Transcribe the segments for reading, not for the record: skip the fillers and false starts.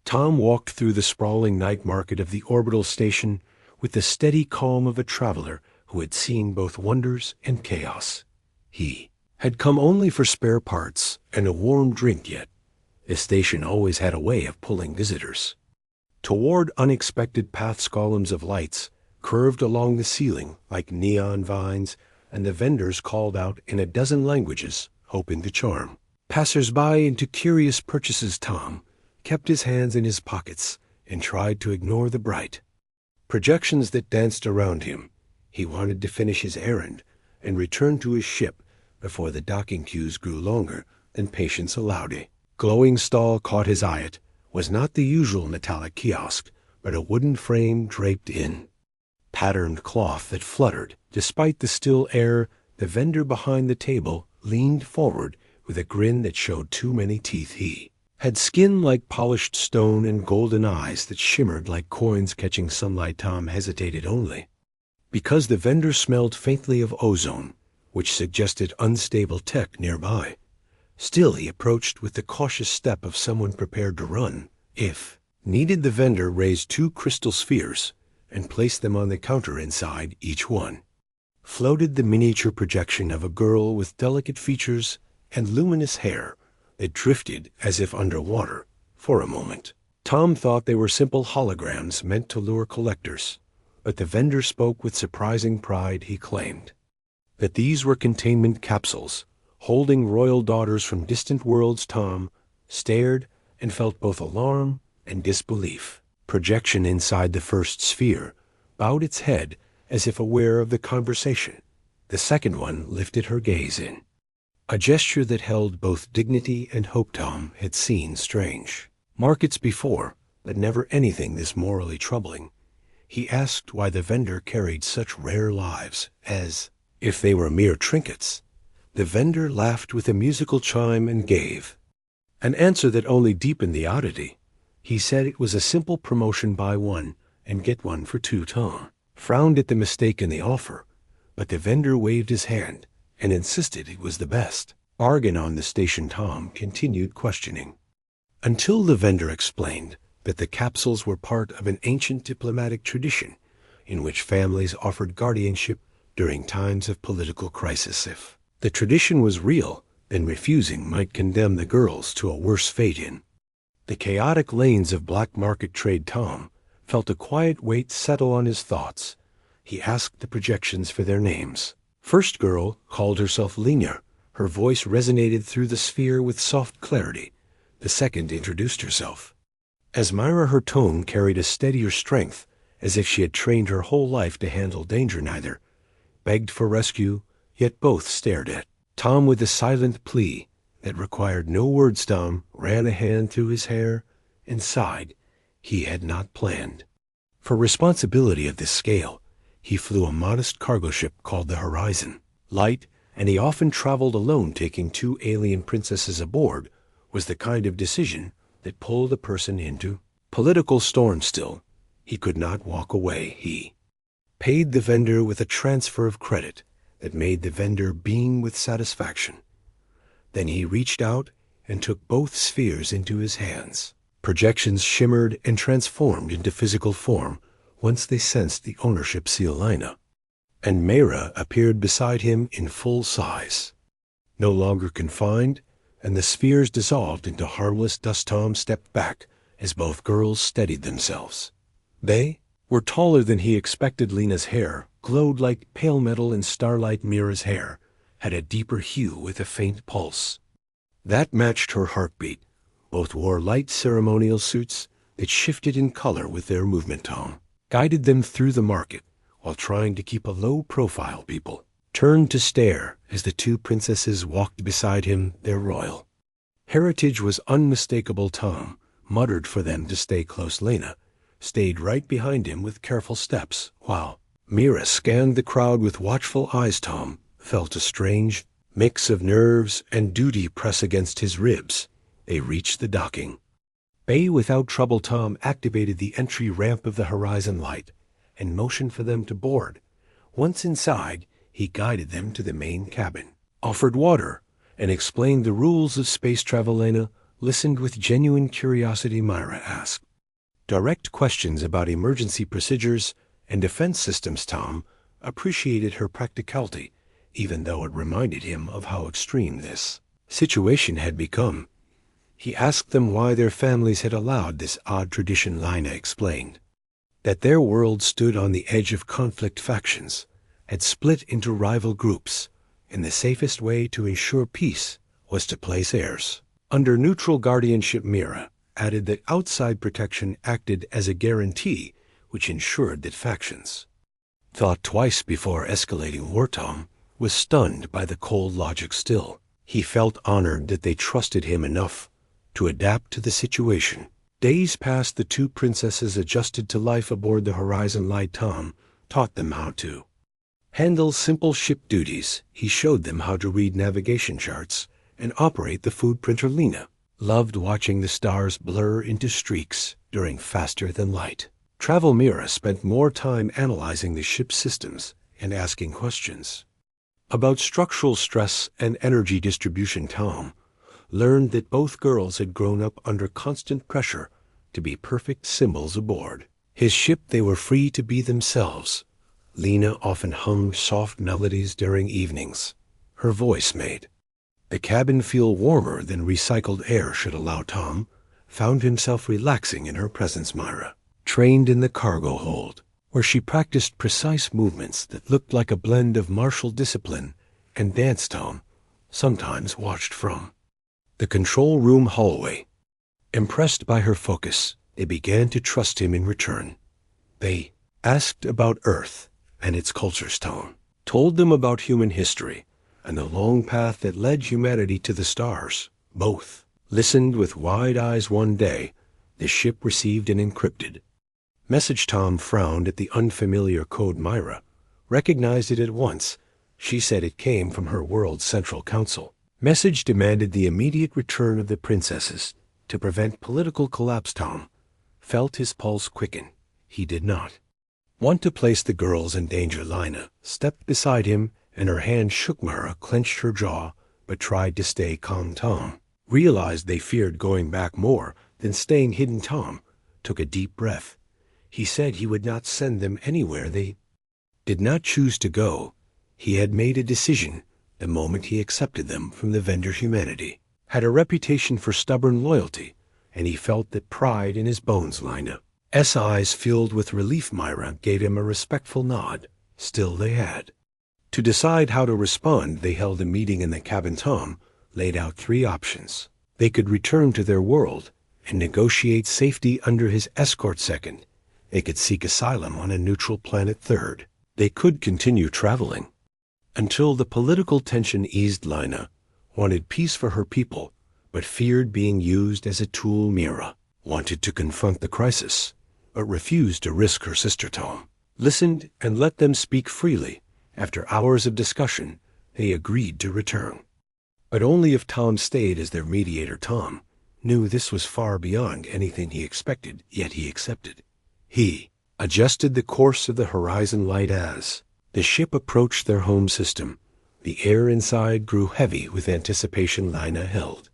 Tom walked through the sprawling night market of the orbital station with the steady calm of a traveler who had seen both wonders and chaos. He had come only for spare parts and a warm drink, yet the station always had a way of pulling visitors. Toward unexpected paths, columns of lights curved along the ceiling like neon vines, and the vendors called out in a dozen languages, hoping to charm passers-by into curious purchases. Tom kept his hands in his pockets and tried to ignore the bright projections that danced around him. He wanted to finish his errand and return to his ship before the docking queues grew longer than patience allowed. A glowing stall caught his eye. It was not the usual metallic kiosk, but a wooden frame draped in patterned cloth that fluttered despite the still air. The vendor behind the table leaned forward with a grin that showed too many teeth. He had skin like polished stone and golden eyes that shimmered like coins catching sunlight. Tom hesitated only because the vendor smelled faintly of ozone, which suggested unstable tech nearby. Still, he approached with the cautious step of someone prepared to run if needed. The vendor raised 2 crystal spheres and placed them on the counter. Inside each one floated the miniature projection of a girl with delicate features and luminous hair that drifted as if underwater. For a moment, Tom thought they were simple holograms meant to lure collectors, but the vendor spoke with surprising pride. He claimed that these were containment capsules holding royal daughters from distant worlds. Tom stared and felt both alarm and disbelief. Projection inside the first sphere bowed its head as if aware of the conversation. The second one lifted her gaze in a gesture that held both dignity and hope. Tom had seen strange markets before, but never anything this morally troubling. He asked why the vendor carried such rare lives, as if they were mere trinkets. The vendor laughed with a musical chime and gave an answer that only deepened the oddity. He said it was a simple promotion: buy one and get one for 2. Tom frowned at the mistake in the offer, but the vendor waved his hand and insisted it was the best bargain on the station. Tom continued questioning until the vendor explained that the capsules were part of an ancient diplomatic tradition in which families offered guardianship during times of political crisis. If the tradition was real, then refusing might condemn the girls to a worse fate. In the chaotic lanes of black market trade, Tom felt a quiet weight settle on his thoughts. He asked the projections for their names. First girl called herself Lena. Her voice resonated through the sphere with soft clarity. The second introduced herself as Myra. Her tone carried a steadier strength, as if she had trained her whole life to handle danger. Neither begged for rescue, yet both stared at Tom with a silent plea that required no words. Tom ran a hand through his hair and sighed. He had not planned for responsibility of this scale. He flew a modest cargo ship called the Horizon. Light, and he often traveled alone. Taking 2 alien princesses aboard was the kind of decision that pulled a person into political storm. Still, he could not walk away. He paid the vendor with a transfer of credit that made the vendor beam with satisfaction. Then he reached out and took both spheres into his hands. Projections shimmered and transformed into physical form once they sensed the ownership seal. Lina and Mayra appeared beside him in full size, no longer confined, and the spheres dissolved into harmless dust. Tom stepped back as both girls steadied themselves. They were taller than he expected. Lena's hair glowed like pale metal in starlight. Mira's hair had a deeper hue with a faint pulse that matched her heartbeat. Both wore light ceremonial suits that shifted in color with their movement. Tom guided them through the market while trying to keep a low profile. People turned to stare as the 2 princesses walked beside him. Their royal heritage was unmistakable. Tom muttered for them to stay close. Lena stayed right behind him with careful steps, while Mira scanned the crowd with watchful eyes. Tom felt a strange mix of nerves and duty press against his ribs. They reached the docking bay without trouble. Tom activated the entry ramp of the Horizon Light and motioned for them to board. Once inside, he guided them to the main cabin, offered water, and explained the rules of space travel. Lena listened with genuine curiosity. Myra asked direct questions about emergency procedures and defense systems. Tom appreciated her practicality, even though it reminded him of how extreme this situation had become. He asked them why their families had allowed this odd tradition. Lina explained that their world stood on the edge of conflict. Factions had split into rival groups, and the safest way to ensure peace was to place heirs under neutral guardianship. Mira added that outside protection acted as a guarantee which ensured that factions thought twice before escalating war. Tom was stunned by the cold logic. Still, he felt honored that they trusted him enough to adapt to the situation. Days passed. The two princesses adjusted to life aboard the Horizon Light. Tom taught them how to handle simple ship duties. He showed them how to read navigation charts and operate the food printer. Lina loved watching the stars blur into streaks during faster-than-light travel. Mira spent more time analyzing the ship's systems and asking questions about structural stress and energy distribution. Tom learned that both girls had grown up under constant pressure to be perfect symbols aboard his ship. They were free to be themselves. Lina often hummed soft melodies during evenings. Her voice made the cabin feel warmer than recycled air should allow. Tom found himself relaxing in her presence. Myra trained in the cargo hold, where she practiced precise movements that looked like a blend of martial discipline and dance. Tom sometimes watched from the control room hallway. Impressed by her focus, they began to trust him in return. They asked about Earth and its cultures. Tom told them about human history and the long path that led humanity to the stars. Both listened with wide eyes. One day, the ship received an encrypted message. Tom frowned at the unfamiliar code. Myra recognized it at once. She said it came from her world's central council. Message demanded the immediate return of the princesses to prevent political collapse. Tom felt his pulse quicken. He did not want to place the girls in danger. Lina stepped beside him, and her hand shook. Myra clenched her jaw, but tried to stay calm. Tom realized they feared going back more than staying hidden. Tom took a deep breath. He said he would not send them anywhere they did not choose to go. He had made a decision the moment he accepted them from the vendor. Humanity had a reputation for stubborn loyalty, and he felt that pride in his bones. Lina's eyes filled with relief. Myra gave him a respectful nod. Still, they had to decide how to respond. They held a meeting in the cabin. Tom laid out 3 options. They could return to their world and negotiate safety under his escort. Second, they could seek asylum on a neutral planet. Third, they could continue traveling until the political tension eased. Lina wanted peace for her people, but feared being used as a tool. Mira wanted to confront the crisis, but refused to risk her sister. Tom listened and let them speak freely. After hours of discussion, they agreed to return, but only if Tom stayed as their mediator. Tom knew this was far beyond anything he expected, yet he accepted. He adjusted the course of the Horizon Light as the ship approached their home system. The air inside grew heavy with anticipation. Lina held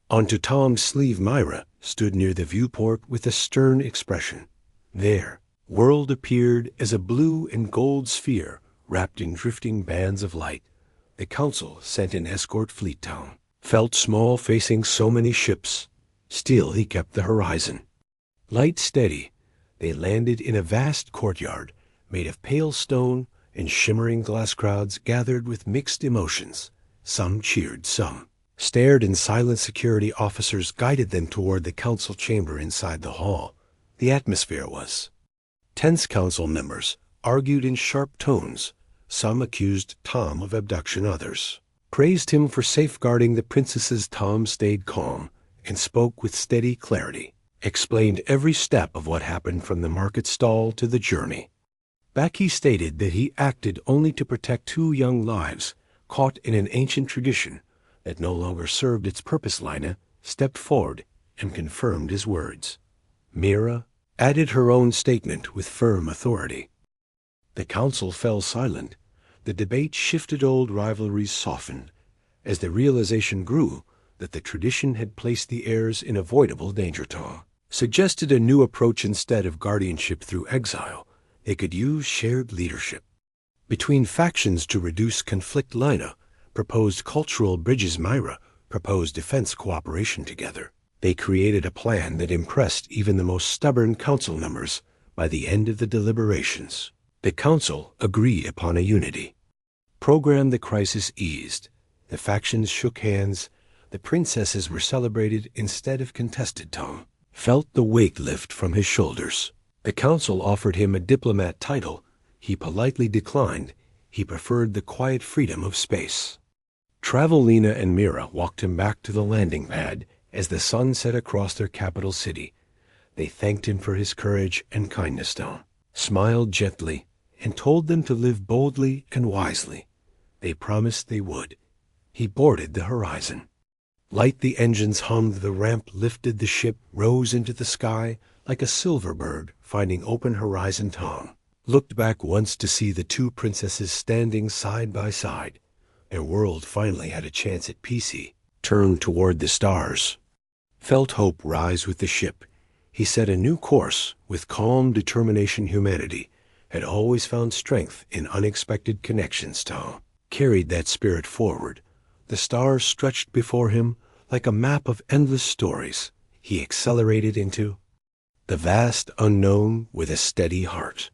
onto Tom's sleeve. Myra stood near the viewport with a stern expression. Their world appeared as a blue and gold sphere wrapped in drifting bands of light. The council sent an escort fleet. Tom felt small facing so many ships. Still, he kept the Horizon Light steady. They landed in a vast courtyard made of pale stone and shimmering glass. Crowds gathered with mixed emotions. Some cheered, some stared in silence. Security officers guided them toward the council chamber. Inside the hall, the atmosphere was tense. Council members argued in sharp tones. Some accused Tom of abduction. Others praised him for safeguarding the princesses. Tom stayed calm and spoke with steady clarity, explained every step of what happened from the market stall to the journey back. He stated that he acted only to protect 2 young lives caught in an ancient tradition that no longer served its purpose. Lina stepped forward and confirmed his words. Mira added her own statement with firm authority. The council fell silent. The debate shifted. Old rivalries softened. As the realization grew that the tradition had placed the heirs in avoidable danger. Tom suggested a new approach. Instead of guardianship through exile, they could use shared leadership between factions to reduce conflict. Lina proposed cultural bridges. Myra proposed defense cooperation. Together, they created a plan that impressed even the most stubborn council members. By the end of the deliberations, the council agreed upon a unity program. The crisis eased. The factions shook hands. The princesses were celebrated instead of contested. Tom felt the weight lift from his shoulders. The council offered him a diplomat title. He politely declined. He preferred the quiet freedom of space travel. Lena and Mira walked him back to the landing pad as the sun set across their capital city. They thanked him for his courage and kindness. Tom smiled gently and told them to live boldly and wisely. They promised they would. He boarded the Horizon. Light the engines hummed. The ramp lifted. The ship rose into the sky like a silver bird finding open horizon. Tom looked back once to see the two princesses standing side by side. Their world finally had a chance at peace. He turned toward the stars, felt hope rise with the ship. He set a new course with calm determination. Humanity had always found strength in unexpected connections. Tom carried that spirit forward. The stars stretched before him like a map of endless stories. He accelerated into the vast unknown with a steady heart.